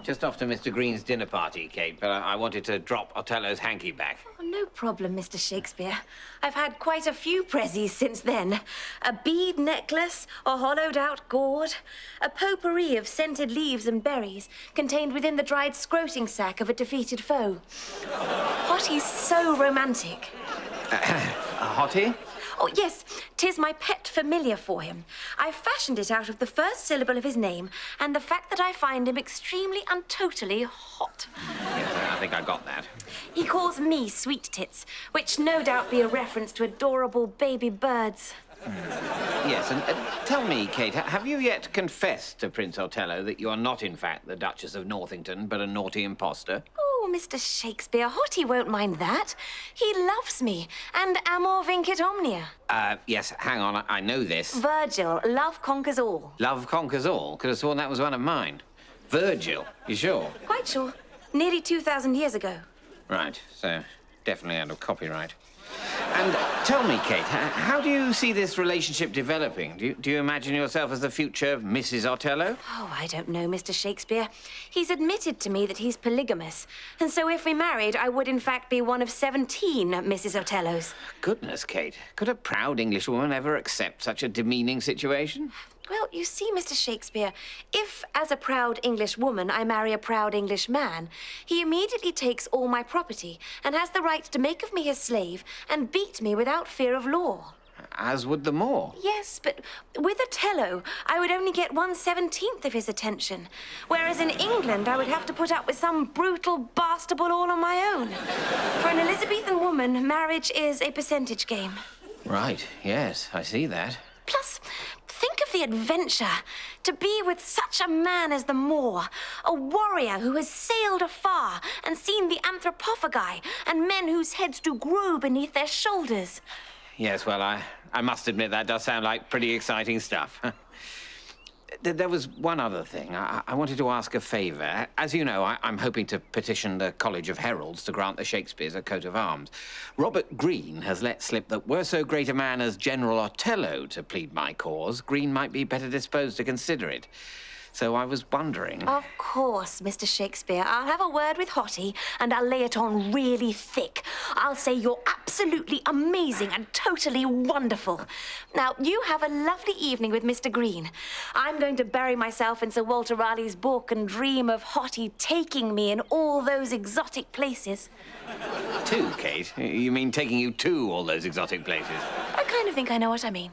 Just off to Mr. Green's dinner party, Kate, but I wanted to drop Otello's hanky back. Oh, no problem, Mr. Shakespeare. I've had quite a few prezzies since then. A bead necklace, a hollowed-out gourd, a potpourri of scented leaves and berries contained within the dried scroting sack of a defeated foe. Hottie's so romantic. A hottie? Oh, yes, 'tis my pet familiar for him. I fashioned it out of the first syllable of his name and the fact that I find him extremely and totally hot. Yes, I think I got that. He calls me Sweet Tits, which no doubt be a reference to adorable baby birds. Yes, and tell me, Kate, have you yet confessed to Prince Otello that you are not, in fact, the Duchess of Northington, but a naughty imposter? Oh, Mr. Shakespeare, Hottie won't mind that. He loves me, and amor vincit omnia. Yes, hang on, I know this. Virgil, love conquers all. Love conquers all? Could have sworn that was one of mine. Virgil, you sure? Quite sure. Nearly 2,000 years ago. Right, so definitely out of copyright. And tell me, Kate, how do you see this relationship developing? Do you imagine yourself as the future Mrs. Otello? Oh, I don't know, Mr. Shakespeare. He's admitted to me that he's polygamous. And so if we married, I would in fact be one of 17 Mrs. Otellos. Goodness, Kate. Could a proud Englishwoman ever accept such a demeaning situation? Well, you see, Mr. Shakespeare, if, as a proud English woman, I marry a proud English man, he immediately takes all my property and has the right to make of me his slave and beat me without fear of law. As would the Moor. Yes, but with Otello, I would only get 1/17 of his attention, whereas in England, I would have to put up with some brutal bastable all on my own. For an Elizabethan woman, marriage is a percentage game. Right, yes, I see that. Plus, think of the adventure. To be with such a man as the Moor, a warrior who has sailed afar and seen the anthropophagi and men whose heads do grow beneath their shoulders. Yes, well, I must admit that does sound like pretty exciting stuff. There was one other thing. I wanted to ask a favor. As you know, I'm hoping to petition the College of Heralds to grant the Shakespeares a coat of arms. Robert Greene has let slip that were so great a man as General Otello to plead my cause, Greene might be better disposed to consider it. So I was wondering... Of course, Mr. Shakespeare. I'll have a word with Hottie, and I'll lay it on really thick. I'll say you're absolutely amazing and totally wonderful. Now, you have a lovely evening with Mr. Greene. I'm going to bury myself in Sir Walter Raleigh's book and dream of Hottie taking me in all those exotic places. To, Kate? You mean taking you to all those exotic places? I kind of think I know what I mean.